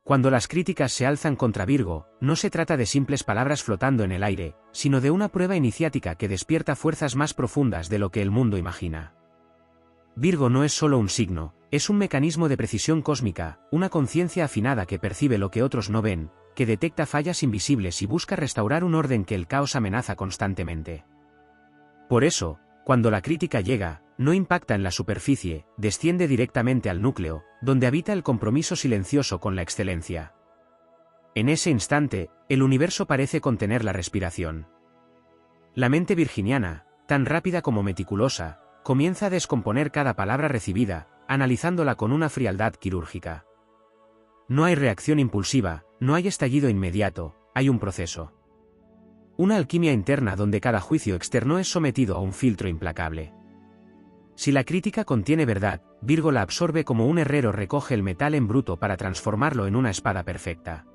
Cuando las críticas se alzan contra Virgo, no se trata de simples palabras flotando en el aire, sino de una prueba iniciática que despierta fuerzas más profundas de lo que el mundo imagina. Virgo no es solo un signo, es un mecanismo de precisión cósmica, una conciencia afinada que percibe lo que otros no ven, que detecta fallas invisibles y busca restaurar un orden que el caos amenaza constantemente. Por eso, cuando la crítica llega, no impacta en la superficie, desciende directamente al núcleo, donde habita el compromiso silencioso con la excelencia. En ese instante, el universo parece contener la respiración. La mente virginiana, tan rápida como meticulosa, comienza a descomponer cada palabra recibida, analizándola con una frialdad quirúrgica. No hay reacción impulsiva, no hay estallido inmediato, hay un proceso. Una alquimia interna donde cada juicio externo es sometido a un filtro implacable. Si la crítica contiene verdad, Virgo la absorbe como un herrero recoge el metal en bruto para transformarlo en una espada perfecta.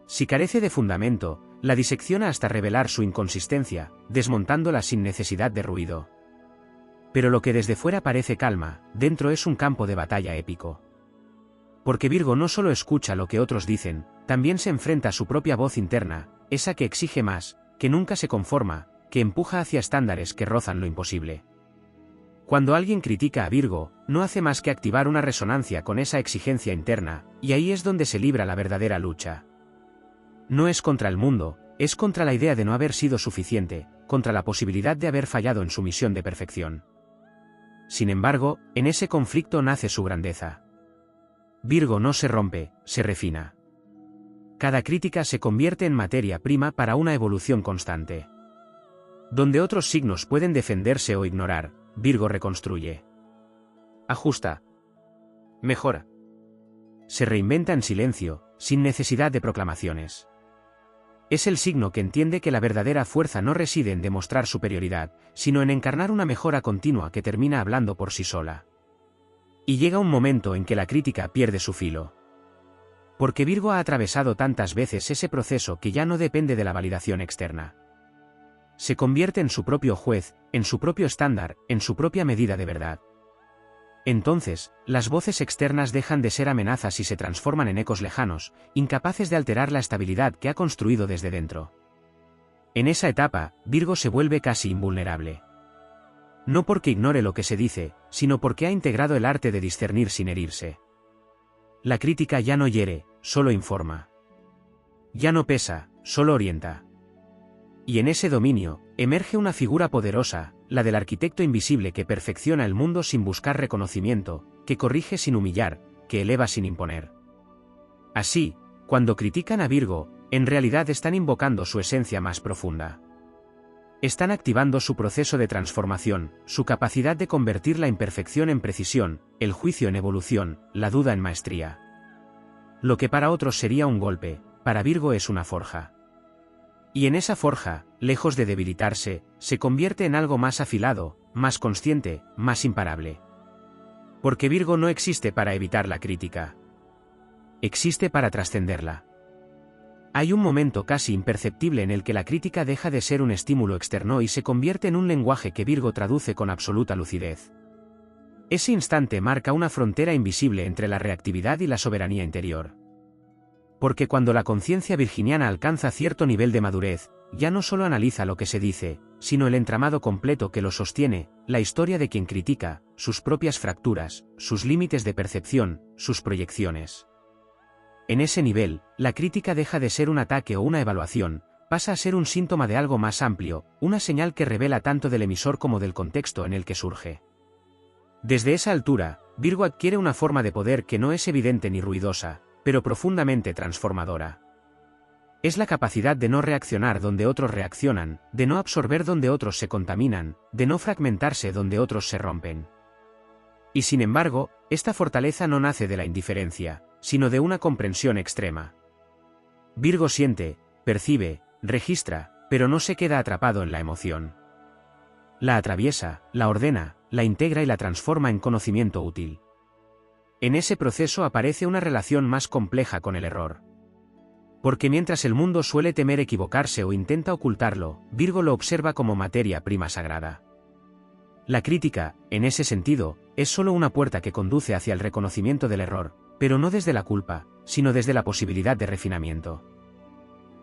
Si carece de fundamento, la disecciona hasta revelar su inconsistencia, desmontándola sin necesidad de ruido. Pero lo que desde fuera parece calma, dentro es un campo de batalla épico. Porque Virgo no solo escucha lo que otros dicen, también se enfrenta a su propia voz interna, esa que exige más, que nunca se conforma, que empuja hacia estándares que rozan lo imposible. Cuando alguien critica a Virgo, no hace más que activar una resonancia con esa exigencia interna, y ahí es donde se libra la verdadera lucha. No es contra el mundo, es contra la idea de no haber sido suficiente, contra la posibilidad de haber fallado en su misión de perfección. Sin embargo, en ese conflicto nace su grandeza. Virgo no se rompe, se refina. Cada crítica se convierte en materia prima para una evolución constante. Donde otros signos pueden defenderse o ignorar, Virgo reconstruye. Ajusta. Mejora. Se reinventa en silencio, sin necesidad de proclamaciones. Es el signo que entiende que la verdadera fuerza no reside en demostrar superioridad, sino en encarnar una mejora continua que termina hablando por sí sola. Y llega un momento en que la crítica pierde su filo. Porque Virgo ha atravesado tantas veces ese proceso que ya no depende de la validación externa. Se convierte en su propio juez, en su propio estándar, en su propia medida de verdad. Entonces, las voces externas dejan de ser amenazas y se transforman en ecos lejanos, incapaces de alterar la estabilidad que ha construido desde dentro. En esa etapa, Virgo se vuelve casi invulnerable. No porque ignore lo que se dice, sino porque ha integrado el arte de discernir sin herirse. La crítica ya no hiere, solo informa. Ya no pesa, solo orienta. Y en ese dominio, emerge una figura poderosa, la del arquitecto invisible que perfecciona el mundo sin buscar reconocimiento, que corrige sin humillar, que eleva sin imponer. Así, cuando critican a Virgo, en realidad están invocando su esencia más profunda. Están activando su proceso de transformación, su capacidad de convertir la imperfección en precisión, el juicio en evolución, la duda en maestría. Lo que para otros sería un golpe, para Virgo es una forja. Y en esa forja, lejos de debilitarse, se convierte en algo más afilado, más consciente, más imparable. Porque Virgo no existe para evitar la crítica. Existe para trascenderla. Hay un momento casi imperceptible en el que la crítica deja de ser un estímulo externo y se convierte en un lenguaje que Virgo traduce con absoluta lucidez. Ese instante marca una frontera invisible entre la reactividad y la soberanía interior. Porque cuando la conciencia virginiana alcanza cierto nivel de madurez, ya no solo analiza lo que se dice, sino el entramado completo que lo sostiene, la historia de quien critica, sus propias fracturas, sus límites de percepción, sus proyecciones. En ese nivel, la crítica deja de ser un ataque o una evaluación, pasa a ser un síntoma de algo más amplio, una señal que revela tanto del emisor como del contexto en el que surge. Desde esa altura, Virgo adquiere una forma de poder que no es evidente ni ruidosa, pero profundamente transformadora. Es la capacidad de no reaccionar donde otros reaccionan, de no absorber donde otros se contaminan, de no fragmentarse donde otros se rompen. Y sin embargo, esta fortaleza no nace de la indiferencia, sino de una comprensión extrema. Virgo siente, percibe, registra, pero no se queda atrapado en la emoción. La atraviesa, la ordena, la integra y la transforma en conocimiento útil. En ese proceso aparece una relación más compleja con el error. Porque mientras el mundo suele temer equivocarse o intenta ocultarlo, Virgo lo observa como materia prima sagrada. La crítica, en ese sentido, es solo una puerta que conduce hacia el reconocimiento del error, pero no desde la culpa, sino desde la posibilidad de refinamiento.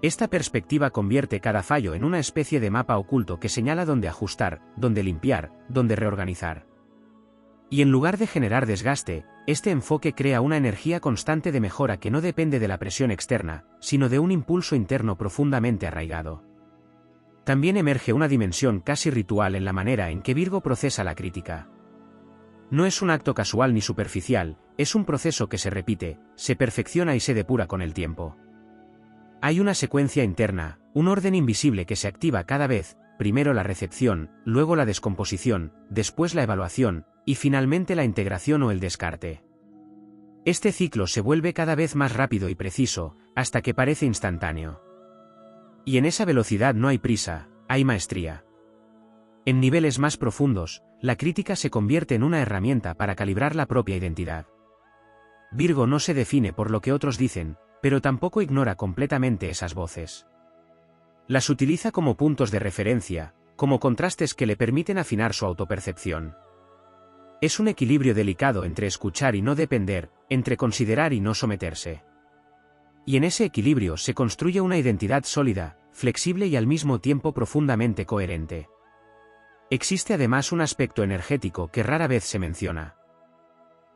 Esta perspectiva convierte cada fallo en una especie de mapa oculto que señala dónde ajustar, dónde limpiar, dónde reorganizar. Y en lugar de generar desgaste, este enfoque crea una energía constante de mejora que no depende de la presión externa, sino de un impulso interno profundamente arraigado. También emerge una dimensión casi ritual en la manera en que Virgo procesa la crítica. No es un acto casual ni superficial, es un proceso que se repite, se perfecciona y se depura con el tiempo. Hay una secuencia interna, un orden invisible que se activa cada vez, primero la recepción, luego la descomposición, después la evaluación, y finalmente la integración o el descarte. Este ciclo se vuelve cada vez más rápido y preciso, hasta que parece instantáneo. Y en esa velocidad no hay prisa, hay maestría. En niveles más profundos, la crítica se convierte en una herramienta para calibrar la propia identidad. Virgo no se define por lo que otros dicen, pero tampoco ignora completamente esas voces. Las utiliza como puntos de referencia, como contrastes que le permiten afinar su autopercepción. Es un equilibrio delicado entre escuchar y no depender, entre considerar y no someterse. Y en ese equilibrio se construye una identidad sólida, flexible y al mismo tiempo profundamente coherente. Existe además un aspecto energético que rara vez se menciona.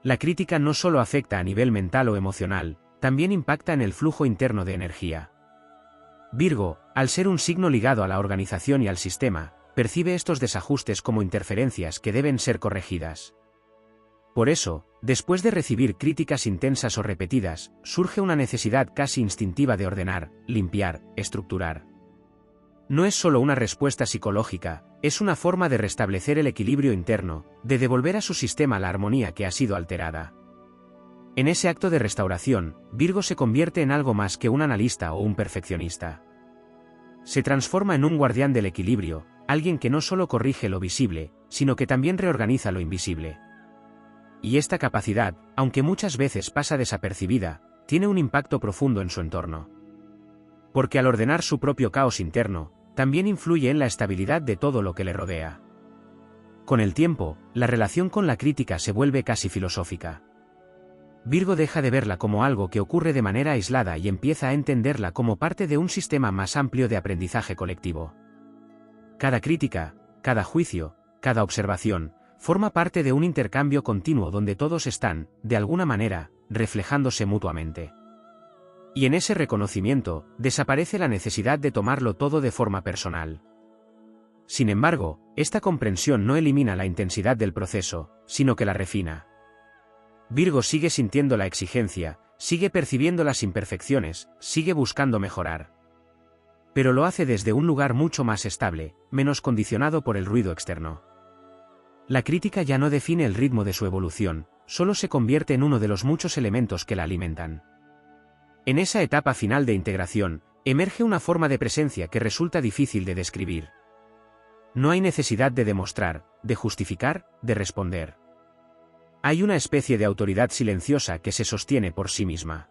La crítica no solo afecta a nivel mental o emocional, también impacta en el flujo interno de energía. Virgo, al ser un signo ligado a la organización y al sistema, percibe estos desajustes como interferencias que deben ser corregidas. Por eso, después de recibir críticas intensas o repetidas, surge una necesidad casi instintiva de ordenar, limpiar, estructurar. No es solo una respuesta psicológica, es una forma de restablecer el equilibrio interno, de devolver a su sistema la armonía que ha sido alterada. En ese acto de restauración, Virgo se convierte en algo más que un analista o un perfeccionista. Se transforma en un guardián del equilibrio, alguien que no solo corrige lo visible, sino que también reorganiza lo invisible. Y esta capacidad, aunque muchas veces pasa desapercibida, tiene un impacto profundo en su entorno. Porque al ordenar su propio caos interno, también influye en la estabilidad de todo lo que le rodea. Con el tiempo, la relación con la crítica se vuelve casi filosófica. Virgo deja de verla como algo que ocurre de manera aislada y empieza a entenderla como parte de un sistema más amplio de aprendizaje colectivo. Cada crítica, cada juicio, cada observación, forma parte de un intercambio continuo donde todos están, de alguna manera, reflejándose mutuamente. Y en ese reconocimiento, desaparece la necesidad de tomarlo todo de forma personal. Sin embargo, esta comprensión no elimina la intensidad del proceso, sino que la refina. Virgo sigue sintiendo la exigencia, sigue percibiendo las imperfecciones, sigue buscando mejorar. Pero lo hace desde un lugar mucho más estable, menos condicionado por el ruido externo. La crítica ya no define el ritmo de su evolución, solo se convierte en uno de los muchos elementos que la alimentan. En esa etapa final de integración, emerge una forma de presencia que resulta difícil de describir. No hay necesidad de demostrar, de justificar, de responder. Hay una especie de autoridad silenciosa que se sostiene por sí misma.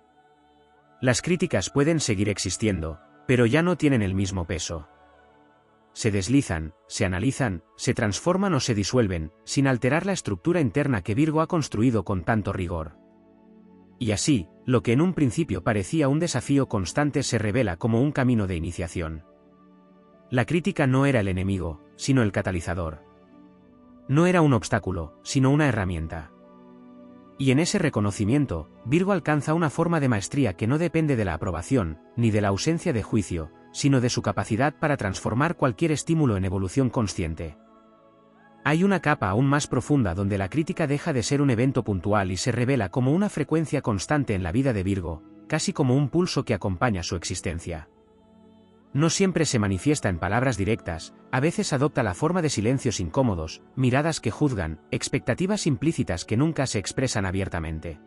Las críticas pueden seguir existiendo, pero ya no tienen el mismo peso. Se deslizan, se analizan, se transforman o se disuelven, sin alterar la estructura interna que Virgo ha construido con tanto rigor. Y así, lo que en un principio parecía un desafío constante se revela como un camino de iniciación. La crítica no era el enemigo, sino el catalizador. No era un obstáculo, sino una herramienta. Y en ese reconocimiento, Virgo alcanza una forma de maestría que no depende de la aprobación, ni de la ausencia de juicio, sino de su capacidad para transformar cualquier estímulo en evolución consciente. Hay una capa aún más profunda donde la crítica deja de ser un evento puntual y se revela como una frecuencia constante en la vida de Virgo, casi como un pulso que acompaña su existencia. No siempre se manifiesta en palabras directas, a veces adopta la forma de silencios incómodos, miradas que juzgan, expectativas implícitas que nunca se expresan abiertamente.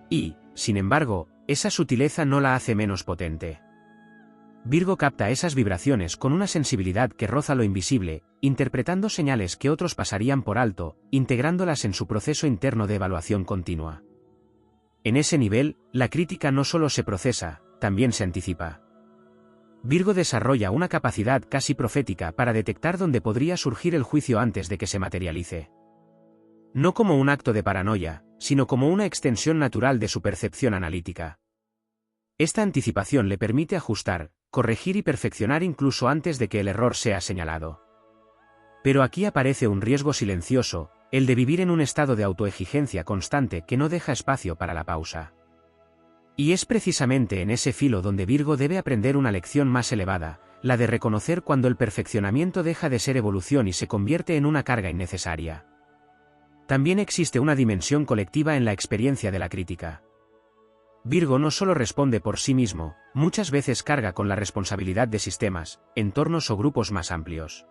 Y, sin embargo, esa sutileza no la hace menos potente. Virgo capta esas vibraciones con una sensibilidad que roza lo invisible, interpretando señales que otros pasarían por alto, integrándolas en su proceso interno de evaluación continua. En ese nivel, la crítica no solo se procesa, también se anticipa. Virgo desarrolla una capacidad casi profética para detectar dónde podría surgir el juicio antes de que se materialice. No como un acto de paranoia, sino como una extensión natural de su percepción analítica. Esta anticipación le permite ajustar, corregir y perfeccionar incluso antes de que el error sea señalado. Pero aquí aparece un riesgo silencioso, el de vivir en un estado de autoexigencia constante que no deja espacio para la pausa. Y es precisamente en ese filo donde Virgo debe aprender una lección más elevada, la de reconocer cuando el perfeccionamiento deja de ser evolución y se convierte en una carga innecesaria. También existe una dimensión colectiva en la experiencia de la crítica. Virgo no solo responde por sí mismo, muchas veces carga con la responsabilidad de sistemas, entornos o grupos más amplios.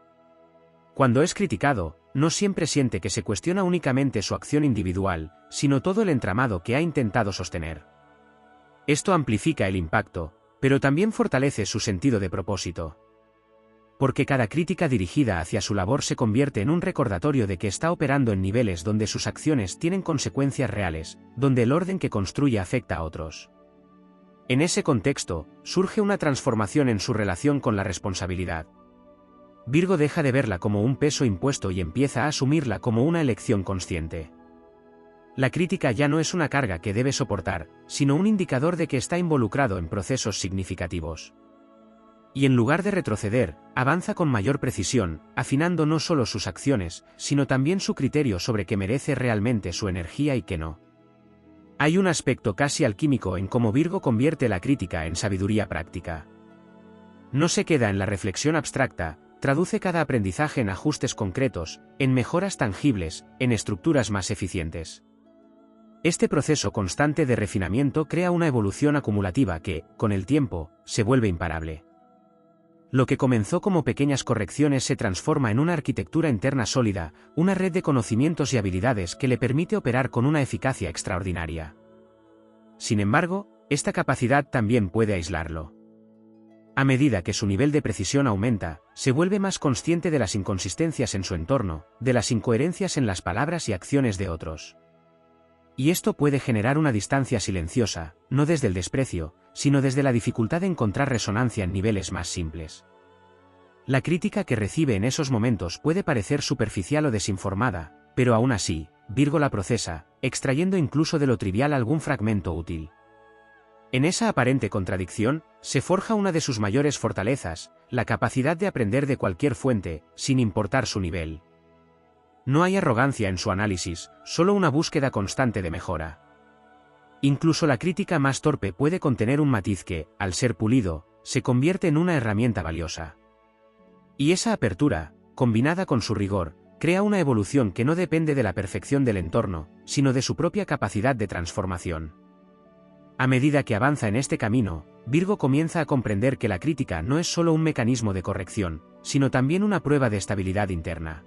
Cuando es criticado, no siempre siente que se cuestiona únicamente su acción individual, sino todo el entramado que ha intentado sostener. Esto amplifica el impacto, pero también fortalece su sentido de propósito. Porque cada crítica dirigida hacia su labor se convierte en un recordatorio de que está operando en niveles donde sus acciones tienen consecuencias reales, donde el orden que construye afecta a otros. En ese contexto, surge una transformación en su relación con la responsabilidad. Virgo deja de verla como un peso impuesto y empieza a asumirla como una elección consciente. La crítica ya no es una carga que debe soportar, sino un indicador de que está involucrado en procesos significativos. Y en lugar de retroceder, avanza con mayor precisión, afinando no solo sus acciones, sino también su criterio sobre qué merece realmente su energía y qué no. Hay un aspecto casi alquímico en cómo Virgo convierte la crítica en sabiduría práctica. No se queda en la reflexión abstracta, traduce cada aprendizaje en ajustes concretos, en mejoras tangibles, en estructuras más eficientes. Este proceso constante de refinamiento crea una evolución acumulativa que, con el tiempo, se vuelve imparable. Lo que comenzó como pequeñas correcciones se transforma en una arquitectura interna sólida, una red de conocimientos y habilidades que le permite operar con una eficacia extraordinaria. Sin embargo, esta capacidad también puede aislarlo. A medida que su nivel de precisión aumenta, se vuelve más consciente de las inconsistencias en su entorno, de las incoherencias en las palabras y acciones de otros. Y esto puede generar una distancia silenciosa, no desde el desprecio, sino desde la dificultad de encontrar resonancia en niveles más simples. La crítica que recibe en esos momentos puede parecer superficial o desinformada, pero aún así, Virgo la procesa, extrayendo incluso de lo trivial algún fragmento útil. En esa aparente contradicción, se forja una de sus mayores fortalezas, la capacidad de aprender de cualquier fuente, sin importar su nivel. No hay arrogancia en su análisis, solo una búsqueda constante de mejora. Incluso la crítica más torpe puede contener un matiz que, al ser pulido, se convierte en una herramienta valiosa. Y esa apertura, combinada con su rigor, crea una evolución que no depende de la perfección del entorno, sino de su propia capacidad de transformación. A medida que avanza en este camino, Virgo comienza a comprender que la crítica no es solo un mecanismo de corrección, sino también una prueba de estabilidad interna.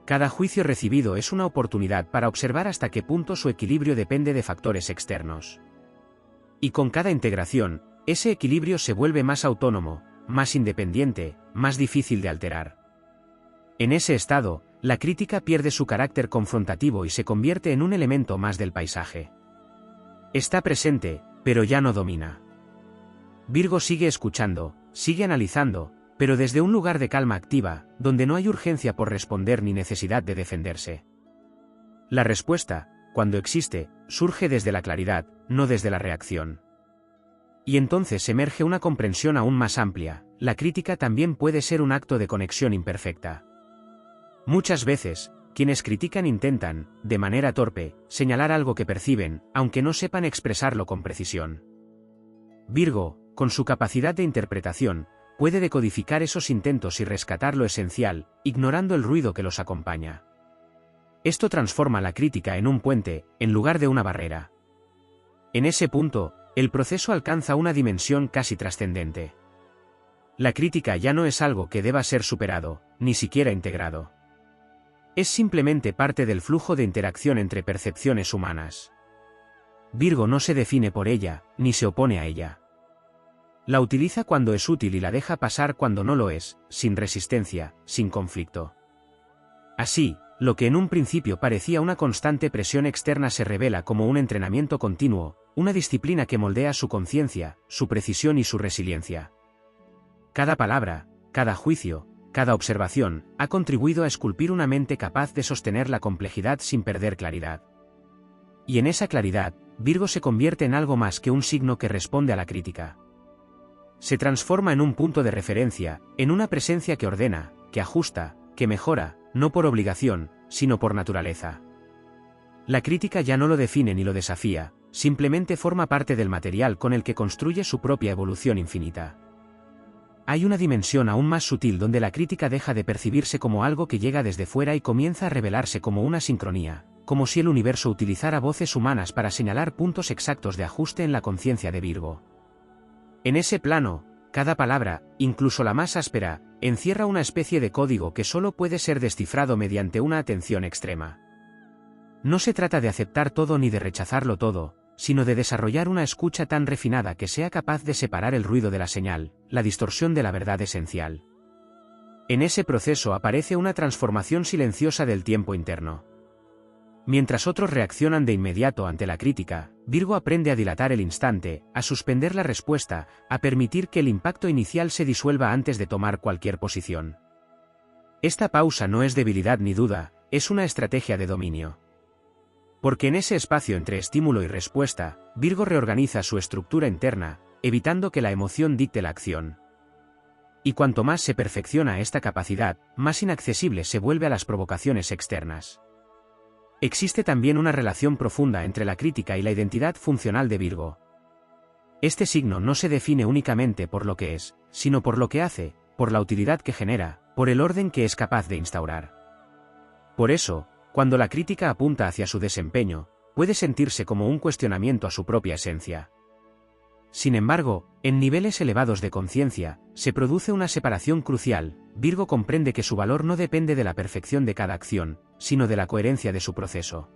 Cada juicio recibido es una oportunidad para observar hasta qué punto su equilibrio depende de factores externos. Y con cada integración, ese equilibrio se vuelve más autónomo, más independiente, más difícil de alterar. En ese estado, la crítica pierde su carácter confrontativo y se convierte en un elemento más del paisaje. Está presente, pero ya no domina. Virgo sigue escuchando, sigue analizando, pero desde un lugar de calma activa, donde no hay urgencia por responder ni necesidad de defenderse. La respuesta, cuando existe, surge desde la claridad, no desde la reacción. Y entonces emerge una comprensión aún más amplia: la crítica también puede ser un acto de conexión imperfecta. Muchas veces, quienes critican intentan, de manera torpe, señalar algo que perciben, aunque no sepan expresarlo con precisión. Virgo, con su capacidad de interpretación, puede decodificar esos intentos y rescatar lo esencial, ignorando el ruido que los acompaña. Esto transforma la crítica en un puente, en lugar de una barrera. En ese punto, el proceso alcanza una dimensión casi trascendente. La crítica ya no es algo que deba ser superado, ni siquiera integrado. Es simplemente parte del flujo de interacción entre percepciones humanas. Virgo no se define por ella, ni se opone a ella. La utiliza cuando es útil y la deja pasar cuando no lo es, sin resistencia, sin conflicto. Así, lo que en un principio parecía una constante presión externa se revela como un entrenamiento continuo, una disciplina que moldea su conciencia, su precisión y su resiliencia. Cada palabra, cada juicio, cada observación, ha contribuido a esculpir una mente capaz de sostener la complejidad sin perder claridad. Y en esa claridad, Virgo se convierte en algo más que un signo que responde a la crítica. Se transforma en un punto de referencia, en una presencia que ordena, que ajusta, que mejora, no por obligación, sino por naturaleza. La crítica ya no lo define ni lo desafía, simplemente forma parte del material con el que construye su propia evolución infinita. Hay una dimensión aún más sutil donde la crítica deja de percibirse como algo que llega desde fuera y comienza a revelarse como una sincronía, como si el universo utilizara voces humanas para señalar puntos exactos de ajuste en la conciencia de Virgo. En ese plano, cada palabra, incluso la más áspera, encierra una especie de código que solo puede ser descifrado mediante una atención extrema. No se trata de aceptar todo ni de rechazarlo todo, sino de desarrollar una escucha tan refinada que sea capaz de separar el ruido de la señal, la distorsión de la verdad esencial. En ese proceso aparece una transformación silenciosa del tiempo interno. Mientras otros reaccionan de inmediato ante la crítica, Virgo aprende a dilatar el instante, a suspender la respuesta, a permitir que el impacto inicial se disuelva antes de tomar cualquier posición. Esta pausa no es debilidad ni duda, es una estrategia de dominio. Porque en ese espacio entre estímulo y respuesta, Virgo reorganiza su estructura interna, evitando que la emoción dicte la acción. Y cuanto más se perfecciona esta capacidad, más inaccesible se vuelve a las provocaciones externas. Existe también una relación profunda entre la crítica y la identidad funcional de Virgo. Este signo no se define únicamente por lo que es, sino por lo que hace, por la utilidad que genera, por el orden que es capaz de instaurar. Por eso, cuando la crítica apunta hacia su desempeño, puede sentirse como un cuestionamiento a su propia esencia. Sin embargo, en niveles elevados de conciencia, se produce una separación crucial. Virgo comprende que su valor no depende de la perfección de cada acción, sino de la coherencia de su proceso.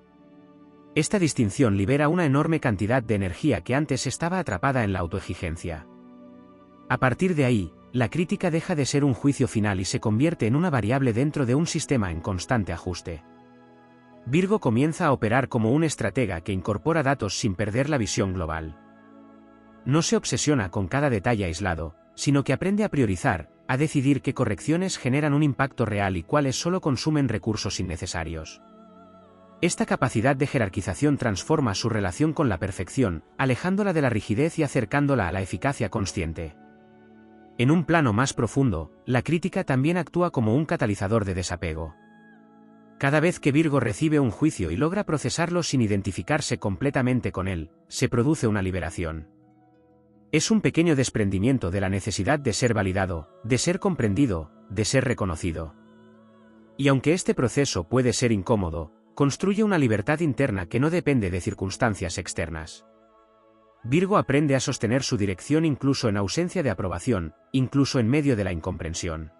Esta distinción libera una enorme cantidad de energía que antes estaba atrapada en la autoexigencia. A partir de ahí, la crítica deja de ser un juicio final y se convierte en una variable dentro de un sistema en constante ajuste. Virgo comienza a operar como un estratega que incorpora datos sin perder la visión global. No se obsesiona con cada detalle aislado, sino que aprende a priorizar, a decidir qué correcciones generan un impacto real y cuáles solo consumen recursos innecesarios. Esta capacidad de jerarquización transforma su relación con la perfección, alejándola de la rigidez y acercándola a la eficacia consciente. En un plano más profundo, la crítica también actúa como un catalizador de desapego. Cada vez que Virgo recibe un juicio y logra procesarlo sin identificarse completamente con él, se produce una liberación. Es un pequeño desprendimiento de la necesidad de ser validado, de ser comprendido, de ser reconocido. Y aunque este proceso puede ser incómodo, construye una libertad interna que no depende de circunstancias externas. Virgo aprende a sostener su dirección incluso en ausencia de aprobación, incluso en medio de la incomprensión.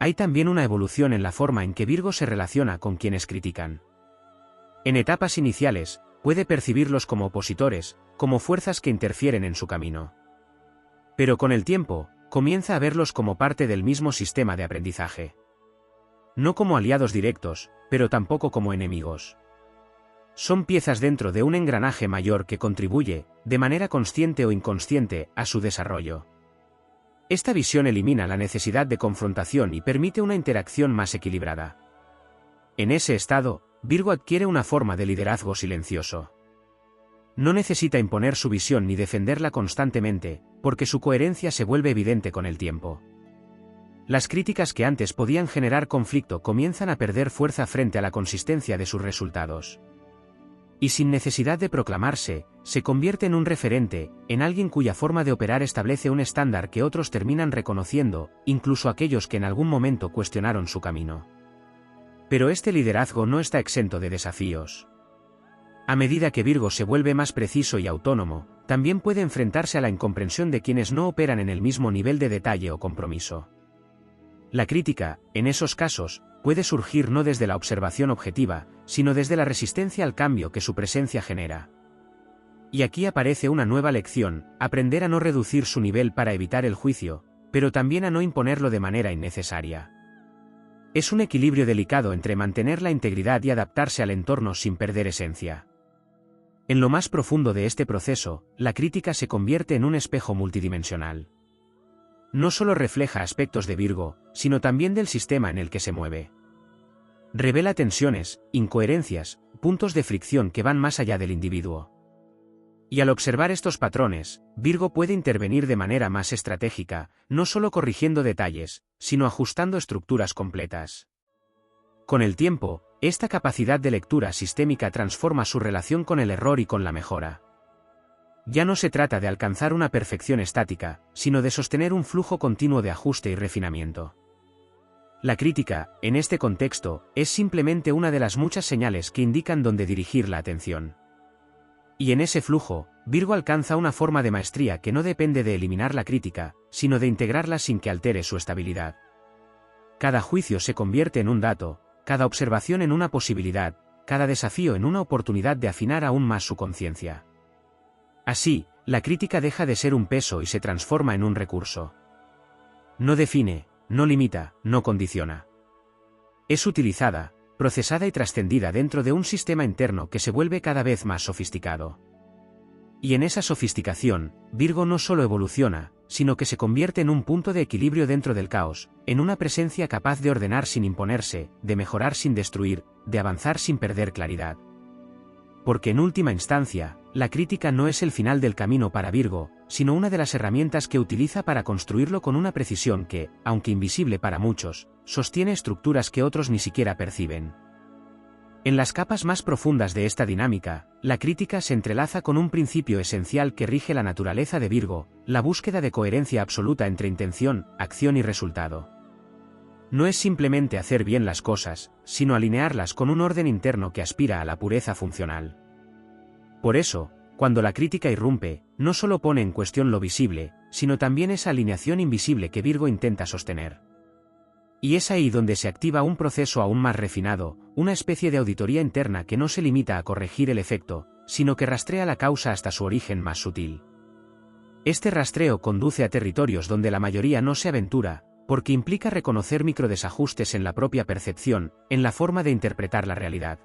Hay también una evolución en la forma en que Virgo se relaciona con quienes critican. En etapas iniciales, puede percibirlos como opositores, como fuerzas que interfieren en su camino. Pero con el tiempo, comienza a verlos como parte del mismo sistema de aprendizaje. No como aliados directos, pero tampoco como enemigos. Son piezas dentro de un engranaje mayor que contribuye, de manera consciente o inconsciente, a su desarrollo. Esta visión elimina la necesidad de confrontación y permite una interacción más equilibrada. En ese estado, Virgo adquiere una forma de liderazgo silencioso. No necesita imponer su visión ni defenderla constantemente, porque su coherencia se vuelve evidente con el tiempo. Las críticas que antes podían generar conflicto comienzan a perder fuerza frente a la consistencia de sus resultados. Y sin necesidad de proclamarse, se convierte en un referente, en alguien cuya forma de operar establece un estándar que otros terminan reconociendo, incluso aquellos que en algún momento cuestionaron su camino. Pero este liderazgo no está exento de desafíos. A medida que Virgo se vuelve más preciso y autónomo, también puede enfrentarse a la incomprensión de quienes no operan en el mismo nivel de detalle o compromiso. La crítica, en esos casos, puede surgir no desde la observación objetiva, sino desde la resistencia al cambio que su presencia genera. Y aquí aparece una nueva lección: aprender a no reducir su nivel para evitar el juicio, pero también a no imponerlo de manera innecesaria. Es un equilibrio delicado entre mantener la integridad y adaptarse al entorno sin perder esencia. En lo más profundo de este proceso, la crítica se convierte en un espejo multidimensional. No solo refleja aspectos de Virgo, sino también del sistema en el que se mueve. Revela tensiones, incoherencias, puntos de fricción que van más allá del individuo. Y al observar estos patrones, Virgo puede intervenir de manera más estratégica, no solo corrigiendo detalles, sino ajustando estructuras completas. Con el tiempo, esta capacidad de lectura sistémica transforma su relación con el error y con la mejora. Ya no se trata de alcanzar una perfección estática, sino de sostener un flujo continuo de ajuste y refinamiento. La crítica, en este contexto, es simplemente una de las muchas señales que indican dónde dirigir la atención. Y en ese flujo, Virgo alcanza una forma de maestría que no depende de eliminar la crítica, sino de integrarla sin que altere su estabilidad. Cada juicio se convierte en un dato, cada observación en una posibilidad, cada desafío en una oportunidad de afinar aún más su conciencia. Así, la crítica deja de ser un peso y se transforma en un recurso. No define, no limita, no condiciona. Es utilizada, procesada y trascendida dentro de un sistema interno que se vuelve cada vez más sofisticado. Y en esa sofisticación, Virgo no solo evoluciona, sino que se convierte en un punto de equilibrio dentro del caos, en una presencia capaz de ordenar sin imponerse, de mejorar sin destruir, de avanzar sin perder claridad. Porque en última instancia, la crítica no es el final del camino para Virgo, sino una de las herramientas que utiliza para construirlo con una precisión que, aunque invisible para muchos, sostiene estructuras que otros ni siquiera perciben. En las capas más profundas de esta dinámica, la crítica se entrelaza con un principio esencial que rige la naturaleza de Virgo, la búsqueda de coherencia absoluta entre intención, acción y resultado. No es simplemente hacer bien las cosas, sino alinearlas con un orden interno que aspira a la pureza funcional. Por eso, cuando la crítica irrumpe, no solo pone en cuestión lo visible, sino también esa alineación invisible que Virgo intenta sostener. Y es ahí donde se activa un proceso aún más refinado, una especie de auditoría interna que no se limita a corregir el efecto, sino que rastrea la causa hasta su origen más sutil. Este rastreo conduce a territorios donde la mayoría no se aventura, porque implica reconocer microdesajustes en la propia percepción, en la forma de interpretar la realidad.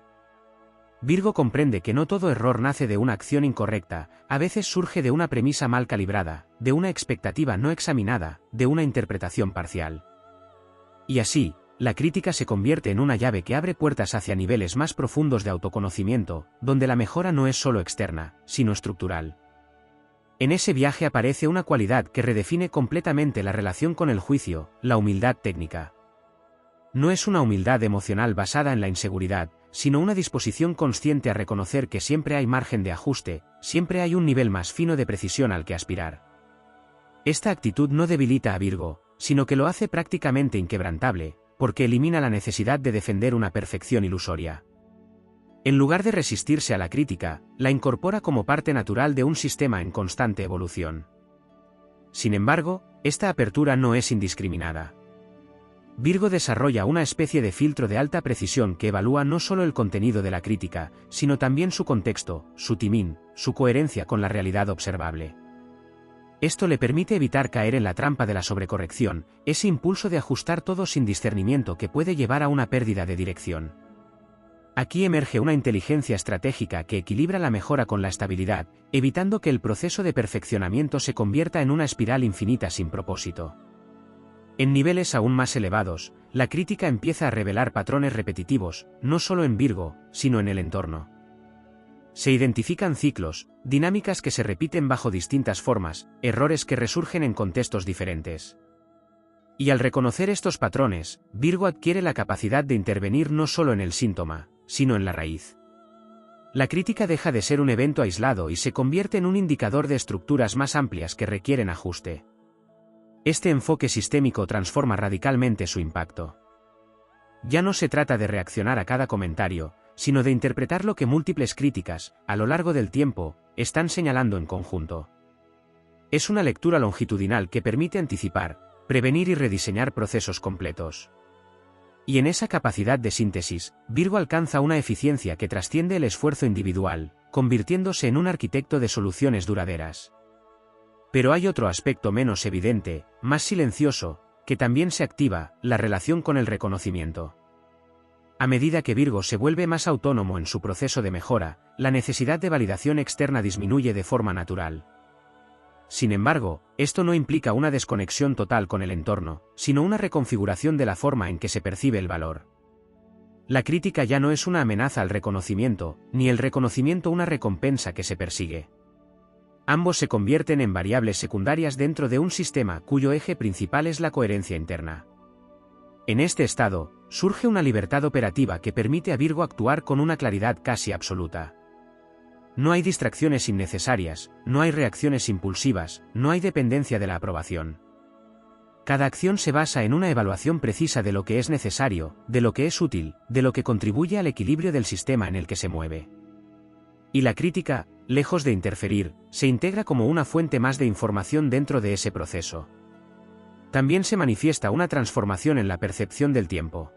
Virgo comprende que no todo error nace de una acción incorrecta, a veces surge de una premisa mal calibrada, de una expectativa no examinada, de una interpretación parcial. Y así, la crítica se convierte en una llave que abre puertas hacia niveles más profundos de autoconocimiento, donde la mejora no es solo externa, sino estructural. En ese viaje aparece una cualidad que redefine completamente la relación con el juicio, la humildad técnica. No es una humildad emocional basada en la inseguridad, sino una disposición consciente a reconocer que siempre hay margen de ajuste, siempre hay un nivel más fino de precisión al que aspirar. Esta actitud no debilita a Virgo, sino que lo hace prácticamente inquebrantable, porque elimina la necesidad de defender una perfección ilusoria. En lugar de resistirse a la crítica, la incorpora como parte natural de un sistema en constante evolución. Sin embargo, esta apertura no es indiscriminada. Virgo desarrolla una especie de filtro de alta precisión que evalúa no solo el contenido de la crítica, sino también su contexto, su timing, su coherencia con la realidad observable. Esto le permite evitar caer en la trampa de la sobrecorrección, ese impulso de ajustar todo sin discernimiento que puede llevar a una pérdida de dirección. Aquí emerge una inteligencia estratégica que equilibra la mejora con la estabilidad, evitando que el proceso de perfeccionamiento se convierta en una espiral infinita sin propósito. En niveles aún más elevados, la crítica empieza a revelar patrones repetitivos, no solo en Virgo, sino en el entorno. Se identifican ciclos, dinámicas que se repiten bajo distintas formas, errores que resurgen en contextos diferentes. Y al reconocer estos patrones, Virgo adquiere la capacidad de intervenir no solo en el síntoma, sino en la raíz. La crítica deja de ser un evento aislado y se convierte en un indicador de estructuras más amplias que requieren ajuste. Este enfoque sistémico transforma radicalmente su impacto. Ya no se trata de reaccionar a cada comentario, sino de interpretar lo que múltiples críticas, a lo largo del tiempo, están señalando en conjunto. Es una lectura longitudinal que permite anticipar, prevenir y rediseñar procesos completos. Y en esa capacidad de síntesis, Virgo alcanza una eficiencia que trasciende el esfuerzo individual, convirtiéndose en un arquitecto de soluciones duraderas. Pero hay otro aspecto menos evidente, más silencioso, que también se activa: la relación con el reconocimiento. A medida que Virgo se vuelve más autónomo en su proceso de mejora, la necesidad de validación externa disminuye de forma natural. Sin embargo, esto no implica una desconexión total con el entorno, sino una reconfiguración de la forma en que se percibe el valor. La crítica ya no es una amenaza al reconocimiento, ni el reconocimiento una recompensa que se persigue. Ambos se convierten en variables secundarias dentro de un sistema cuyo eje principal es la coherencia interna. En este estado, surge una libertad operativa que permite a Virgo actuar con una claridad casi absoluta. No hay distracciones innecesarias, no hay reacciones impulsivas, no hay dependencia de la aprobación. Cada acción se basa en una evaluación precisa de lo que es necesario, de lo que es útil, de lo que contribuye al equilibrio del sistema en el que se mueve. Y la crítica, lejos de interferir, se integra como una fuente más de información dentro de ese proceso. También se manifiesta una transformación en la percepción del tiempo.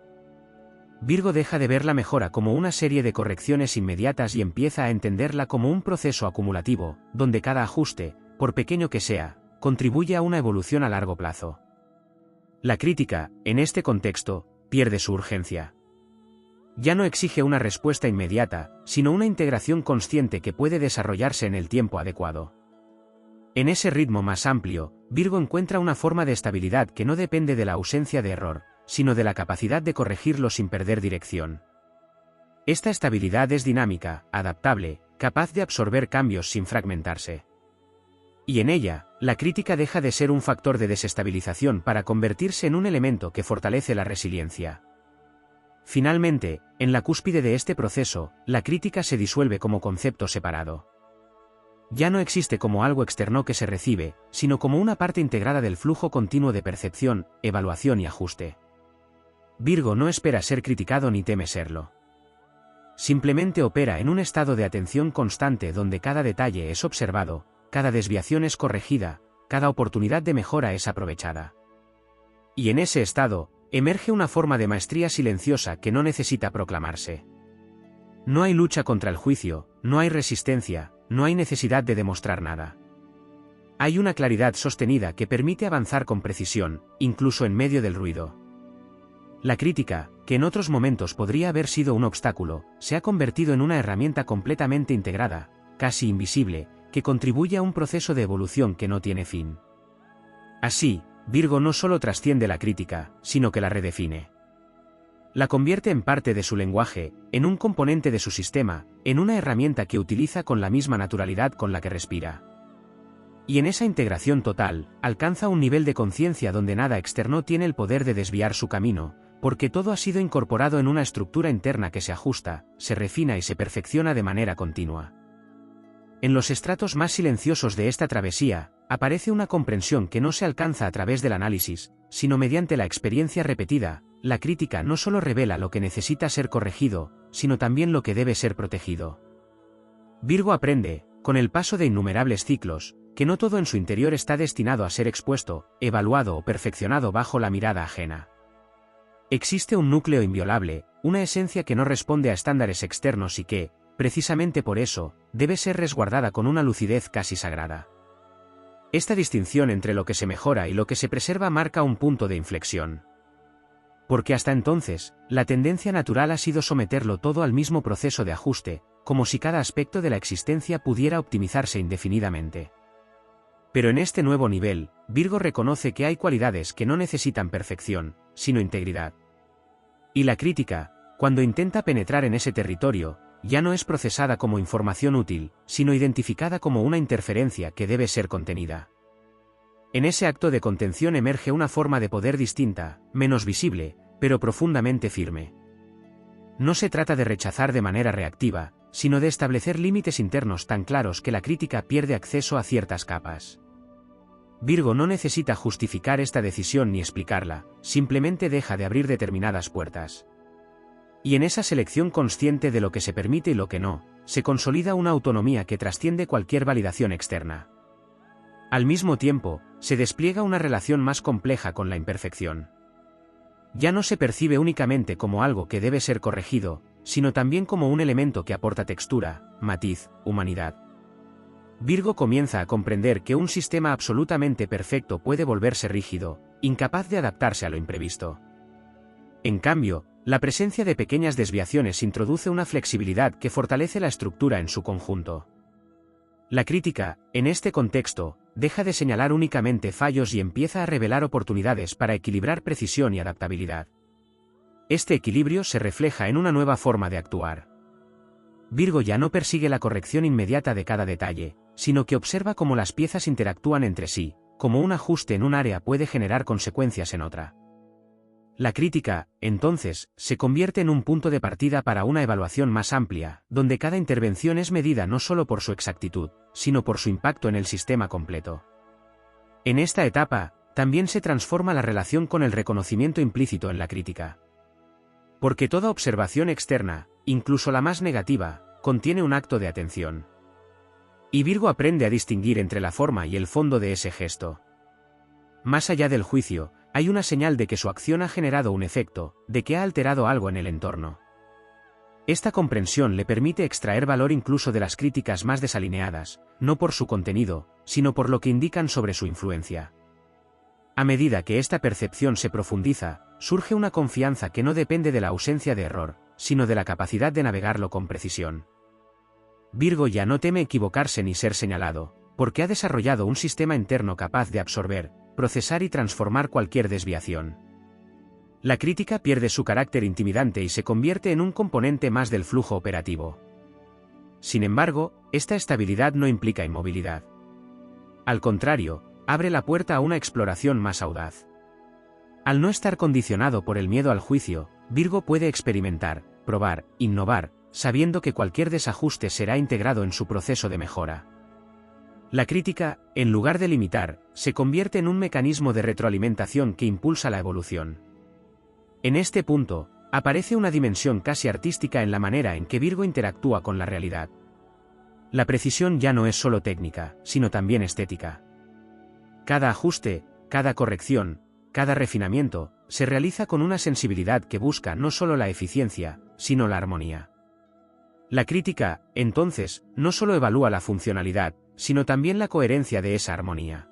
Virgo deja de ver la mejora como una serie de correcciones inmediatas y empieza a entenderla como un proceso acumulativo, donde cada ajuste, por pequeño que sea, contribuye a una evolución a largo plazo. La crítica, en este contexto, pierde su urgencia. Ya no exige una respuesta inmediata, sino una integración consciente que puede desarrollarse en el tiempo adecuado. En ese ritmo más amplio, Virgo encuentra una forma de estabilidad que no depende de la ausencia de error, sino de la capacidad de corregirlo sin perder dirección. Esta estabilidad es dinámica, adaptable, capaz de absorber cambios sin fragmentarse. Y en ella, la crítica deja de ser un factor de desestabilización para convertirse en un elemento que fortalece la resiliencia. Finalmente, en la cúspide de este proceso, la crítica se disuelve como concepto separado. Ya no existe como algo externo que se recibe, sino como una parte integrada del flujo continuo de percepción, evaluación y ajuste. Virgo no espera ser criticado ni teme serlo. Simplemente opera en un estado de atención constante donde cada detalle es observado, cada desviación es corregida, cada oportunidad de mejora es aprovechada. Y en ese estado, emerge una forma de maestría silenciosa que no necesita proclamarse. No hay lucha contra el juicio, no hay resistencia, no hay necesidad de demostrar nada. Hay una claridad sostenida que permite avanzar con precisión, incluso en medio del ruido. La crítica, que en otros momentos podría haber sido un obstáculo, se ha convertido en una herramienta completamente integrada, casi invisible, que contribuye a un proceso de evolución que no tiene fin. Así, Virgo no solo trasciende la crítica, sino que la redefine. La convierte en parte de su lenguaje, en un componente de su sistema, en una herramienta que utiliza con la misma naturalidad con la que respira. Y en esa integración total, alcanza un nivel de conciencia donde nada externo tiene el poder de desviar su camino, porque todo ha sido incorporado en una estructura interna que se ajusta, se refina y se perfecciona de manera continua. En los estratos más silenciosos de esta travesía, aparece una comprensión que no se alcanza a través del análisis, sino mediante la experiencia repetida. La crítica no solo revela lo que necesita ser corregido, sino también lo que debe ser protegido. Virgo aprende, con el paso de innumerables ciclos, que no todo en su interior está destinado a ser expuesto, evaluado o perfeccionado bajo la mirada ajena. Existe un núcleo inviolable, una esencia que no responde a estándares externos y que, precisamente por eso, debe ser resguardada con una lucidez casi sagrada. Esta distinción entre lo que se mejora y lo que se preserva marca un punto de inflexión. Porque hasta entonces, la tendencia natural ha sido someterlo todo al mismo proceso de ajuste, como si cada aspecto de la existencia pudiera optimizarse indefinidamente. Pero en este nuevo nivel, Virgo reconoce que hay cualidades que no necesitan perfección, sino integridad. Y la crítica, cuando intenta penetrar en ese territorio, ya no es procesada como información útil, sino identificada como una interferencia que debe ser contenida. En ese acto de contención emerge una forma de poder distinta, menos visible, pero profundamente firme. No se trata de rechazar de manera reactiva, sino de establecer límites internos tan claros que la crítica pierde acceso a ciertas capas. Virgo no necesita justificar esta decisión ni explicarla, simplemente deja de abrir determinadas puertas. Y en esa selección consciente de lo que se permite y lo que no, se consolida una autonomía que trasciende cualquier validación externa. Al mismo tiempo, se despliega una relación más compleja con la imperfección. Ya no se percibe únicamente como algo que debe ser corregido, sino también como un elemento que aporta textura, matiz, humanidad. Virgo comienza a comprender que un sistema absolutamente perfecto puede volverse rígido, incapaz de adaptarse a lo imprevisto. En cambio, la presencia de pequeñas desviaciones introduce una flexibilidad que fortalece la estructura en su conjunto. La crítica, en este contexto, deja de señalar únicamente fallos y empieza a revelar oportunidades para equilibrar precisión y adaptabilidad. Este equilibrio se refleja en una nueva forma de actuar. Virgo ya no persigue la corrección inmediata de cada detalle, sino que observa cómo las piezas interactúan entre sí, cómo un ajuste en un área puede generar consecuencias en otra. La crítica, entonces, se convierte en un punto de partida para una evaluación más amplia, donde cada intervención es medida no solo por su exactitud, sino por su impacto en el sistema completo. En esta etapa, también se transforma la relación con el reconocimiento implícito en la crítica. Porque toda observación externa, incluso la más negativa, contiene un acto de atención. Y Virgo aprende a distinguir entre la forma y el fondo de ese gesto. Más allá del juicio, hay una señal de que su acción ha generado un efecto, de que ha alterado algo en el entorno. Esta comprensión le permite extraer valor incluso de las críticas más desalineadas, no por su contenido, sino por lo que indican sobre su influencia. A medida que esta percepción se profundiza, surge una confianza que no depende de la ausencia de error, sino de la capacidad de navegarlo con precisión. Virgo ya no teme equivocarse ni ser señalado, porque ha desarrollado un sistema interno capaz de absorber, procesar y transformar cualquier desviación. La crítica pierde su carácter intimidante y se convierte en un componente más del flujo operativo. Sin embargo, esta estabilidad no implica inmovilidad. Al contrario, abre la puerta a una exploración más audaz. Al no estar condicionado por el miedo al juicio, Virgo puede experimentar, probar, innovar, sabiendo que cualquier desajuste será integrado en su proceso de mejora. La crítica, en lugar de limitar, se convierte en un mecanismo de retroalimentación que impulsa la evolución. En este punto, aparece una dimensión casi artística en la manera en que Virgo interactúa con la realidad. La precisión ya no es solo técnica, sino también estética. Cada ajuste, cada corrección, cada refinamiento, se realiza con una sensibilidad que busca no solo la eficiencia, sino la armonía. La crítica, entonces, no solo evalúa la funcionalidad, sino también la coherencia de esa armonía.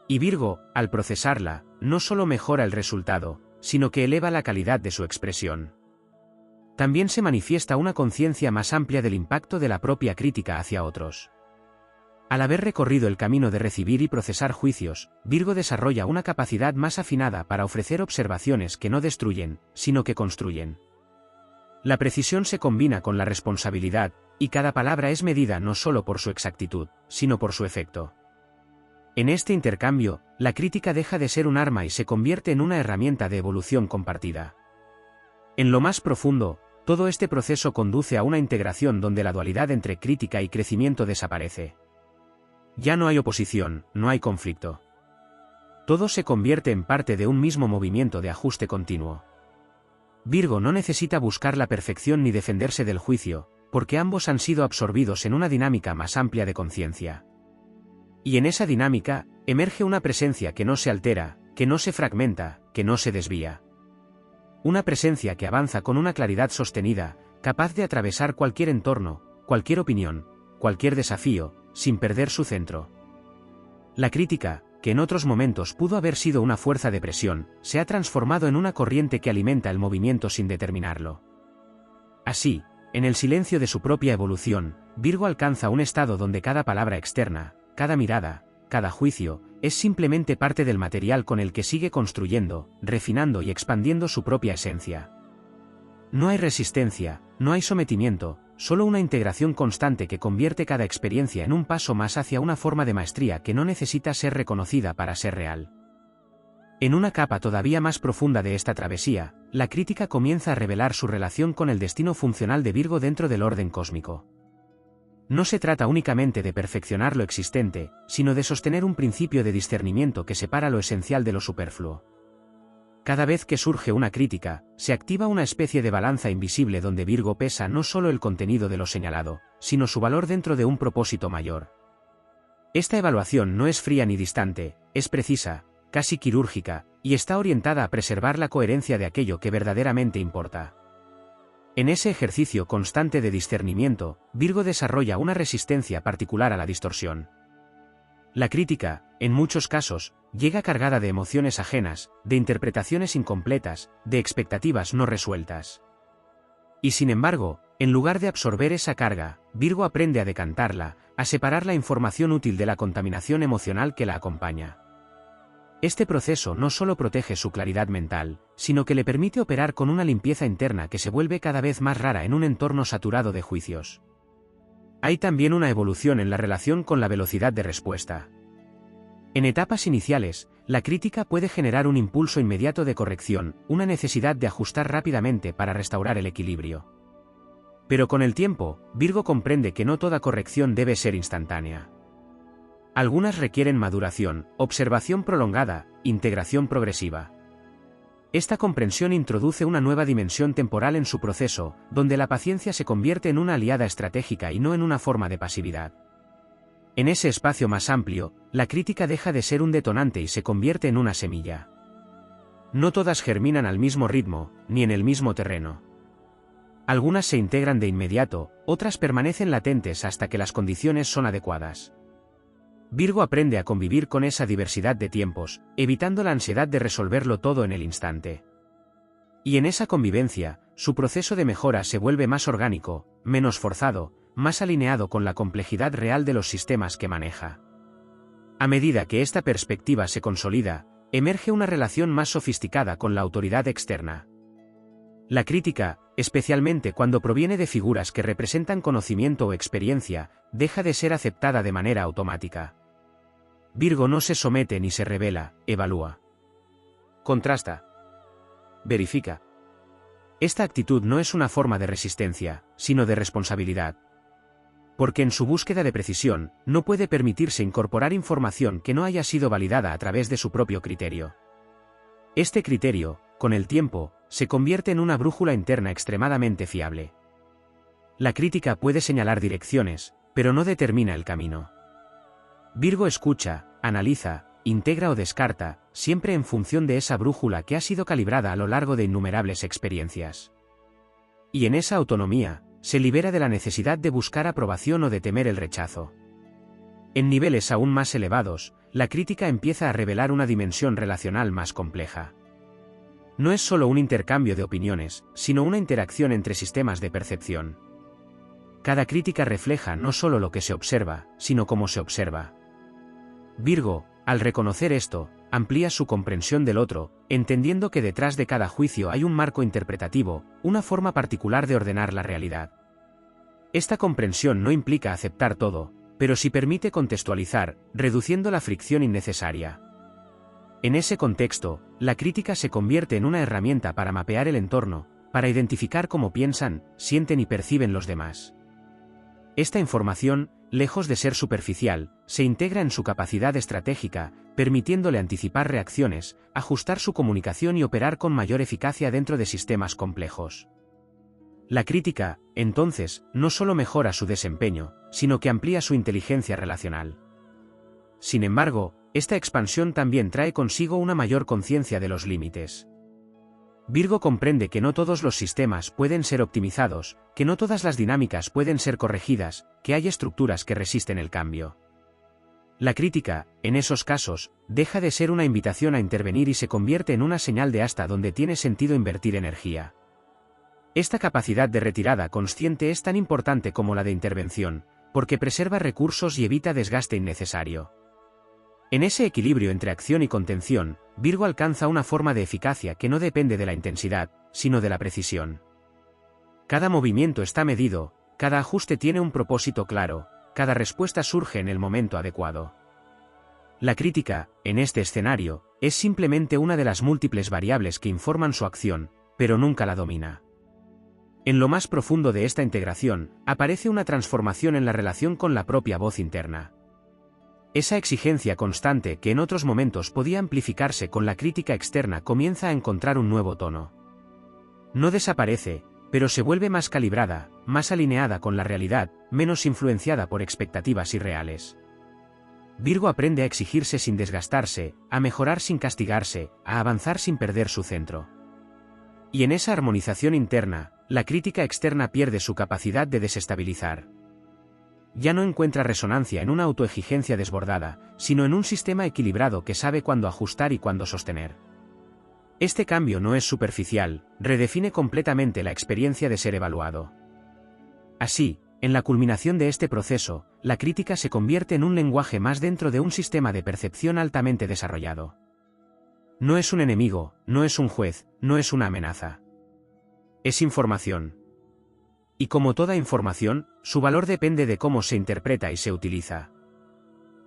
Y Virgo, al procesarla, no solo mejora el resultado, sino que eleva la calidad de su expresión. También se manifiesta una conciencia más amplia del impacto de la propia crítica hacia otros. Al haber recorrido el camino de recibir y procesar juicios, Virgo desarrolla una capacidad más afinada para ofrecer observaciones que no destruyen, sino que construyen. La precisión se combina con la responsabilidad, y cada palabra es medida no solo por su exactitud, sino por su efecto. En este intercambio, la crítica deja de ser un arma y se convierte en una herramienta de evolución compartida. En lo más profundo, todo este proceso conduce a una integración donde la dualidad entre crítica y crecimiento desaparece. Ya no hay oposición, no hay conflicto. Todo se convierte en parte de un mismo movimiento de ajuste continuo. Virgo no necesita buscar la perfección ni defenderse del juicio, porque ambos han sido absorbidos en una dinámica más amplia de conciencia. Y en esa dinámica, emerge una presencia que no se altera, que no se fragmenta, que no se desvía. Una presencia que avanza con una claridad sostenida, capaz de atravesar cualquier entorno, cualquier opinión, cualquier desafío, sin perder su centro. La crítica, que en otros momentos pudo haber sido una fuerza de presión, se ha transformado en una corriente que alimenta el movimiento sin determinarlo. Así, en el silencio de su propia evolución, Virgo alcanza un estado donde cada palabra externa, cada mirada, cada juicio, es simplemente parte del material con el que sigue construyendo, refinando y expandiendo su propia esencia. No hay resistencia, no hay sometimiento, solo una integración constante que convierte cada experiencia en un paso más hacia una forma de maestría que no necesita ser reconocida para ser real. En una capa todavía más profunda de esta travesía, la crítica comienza a revelar su relación con el destino funcional de Virgo dentro del orden cósmico. No se trata únicamente de perfeccionar lo existente, sino de sostener un principio de discernimiento que separa lo esencial de lo superfluo. Cada vez que surge una crítica, se activa una especie de balanza invisible donde Virgo pesa no solo el contenido de lo señalado, sino su valor dentro de un propósito mayor. Esta evaluación no es fría ni distante, es precisa, casi quirúrgica, y está orientada a preservar la coherencia de aquello que verdaderamente importa. En ese ejercicio constante de discernimiento, Virgo desarrolla una resistencia particular a la distorsión. La crítica, en muchos casos, llega cargada de emociones ajenas, de interpretaciones incompletas, de expectativas no resueltas. Y sin embargo, en lugar de absorber esa carga, Virgo aprende a decantarla, a separar la información útil de la contaminación emocional que la acompaña. Este proceso no solo protege su claridad mental, sino que le permite operar con una limpieza interna que se vuelve cada vez más rara en un entorno saturado de juicios. Hay también una evolución en la relación con la velocidad de respuesta. En etapas iniciales, la crítica puede generar un impulso inmediato de corrección, una necesidad de ajustar rápidamente para restaurar el equilibrio. Pero con el tiempo, Virgo comprende que no toda corrección debe ser instantánea. Algunas requieren maduración, observación prolongada, integración progresiva. Esta comprensión introduce una nueva dimensión temporal en su proceso, donde la paciencia se convierte en una aliada estratégica y no en una forma de pasividad. En ese espacio más amplio, la crítica deja de ser un detonante y se convierte en una semilla. No todas germinan al mismo ritmo, ni en el mismo terreno. Algunas se integran de inmediato, otras permanecen latentes hasta que las condiciones son adecuadas. Virgo aprende a convivir con esa diversidad de tiempos, evitando la ansiedad de resolverlo todo en el instante. Y en esa convivencia, su proceso de mejora se vuelve más orgánico, menos forzado, más alineado con la complejidad real de los sistemas que maneja. A medida que esta perspectiva se consolida, emerge una relación más sofisticada con la autoridad externa. La crítica, especialmente cuando proviene de figuras que representan conocimiento o experiencia, deja de ser aceptada de manera automática. Virgo no se somete ni se revela, evalúa. Contrasta. Verifica. Esta actitud no es una forma de resistencia, sino de responsabilidad. Porque en su búsqueda de precisión, no puede permitirse incorporar información que no haya sido validada a través de su propio criterio. Este criterio, con el tiempo, se convierte en una brújula interna extremadamente fiable. La crítica puede señalar direcciones, pero no determina el camino. Virgo escucha, analiza, integra o descarta, siempre en función de esa brújula que ha sido calibrada a lo largo de innumerables experiencias. Y en esa autonomía, se libera de la necesidad de buscar aprobación o de temer el rechazo. En niveles aún más elevados, la crítica empieza a revelar una dimensión relacional más compleja. No es solo un intercambio de opiniones, sino una interacción entre sistemas de percepción. Cada crítica refleja no solo lo que se observa, sino cómo se observa. Virgo, al reconocer esto, amplía su comprensión del otro, entendiendo que detrás de cada juicio hay un marco interpretativo, una forma particular de ordenar la realidad. Esta comprensión no implica aceptar todo, pero sí permite contextualizar, reduciendo la fricción innecesaria. En ese contexto, la crítica se convierte en una herramienta para mapear el entorno, para identificar cómo piensan, sienten y perciben los demás. Esta información, lejos de ser superficial, se integra en su capacidad estratégica, permitiéndole anticipar reacciones, ajustar su comunicación y operar con mayor eficacia dentro de sistemas complejos. La crítica, entonces, no solo mejora su desempeño, sino que amplía su inteligencia relacional. Sin embargo, esta expansión también trae consigo una mayor conciencia de los límites. Virgo comprende que no todos los sistemas pueden ser optimizados, que no todas las dinámicas pueden ser corregidas, que hay estructuras que resisten el cambio. La crítica, en esos casos, deja de ser una invitación a intervenir y se convierte en una señal de hasta dónde tiene sentido invertir energía. Esta capacidad de retirada consciente es tan importante como la de intervención, porque preserva recursos y evita desgaste innecesario. En ese equilibrio entre acción y contención, Virgo alcanza una forma de eficacia que no depende de la intensidad, sino de la precisión. Cada movimiento está medido, cada ajuste tiene un propósito claro, cada respuesta surge en el momento adecuado. La crítica, en este escenario, es simplemente una de las múltiples variables que informan su acción, pero nunca la domina. En lo más profundo de esta integración, aparece una transformación en la relación con la propia voz interna. Esa exigencia constante que en otros momentos podía amplificarse con la crítica externa comienza a encontrar un nuevo tono. No desaparece, pero se vuelve más calibrada, más alineada con la realidad, menos influenciada por expectativas irreales. Virgo aprende a exigirse sin desgastarse, a mejorar sin castigarse, a avanzar sin perder su centro. Y en esa armonización interna, la crítica externa pierde su capacidad de desestabilizar. Ya no encuentra resonancia en una autoexigencia desbordada, sino en un sistema equilibrado que sabe cuándo ajustar y cuándo sostener. Este cambio no es superficial, redefine completamente la experiencia de ser evaluado. Así, en la culminación de este proceso, la crítica se convierte en un lenguaje más dentro de un sistema de percepción altamente desarrollado. No es un enemigo, no es un juez, no es una amenaza. Es información. Y como toda información, su valor depende de cómo se interpreta y se utiliza.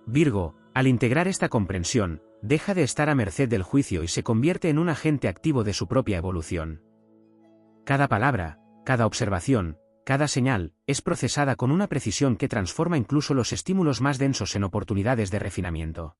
Virgo, al integrar esta comprensión, deja de estar a merced del juicio y se convierte en un agente activo de su propia evolución. Cada palabra, cada observación, cada señal, es procesada con una precisión que transforma incluso los estímulos más densos en oportunidades de refinamiento.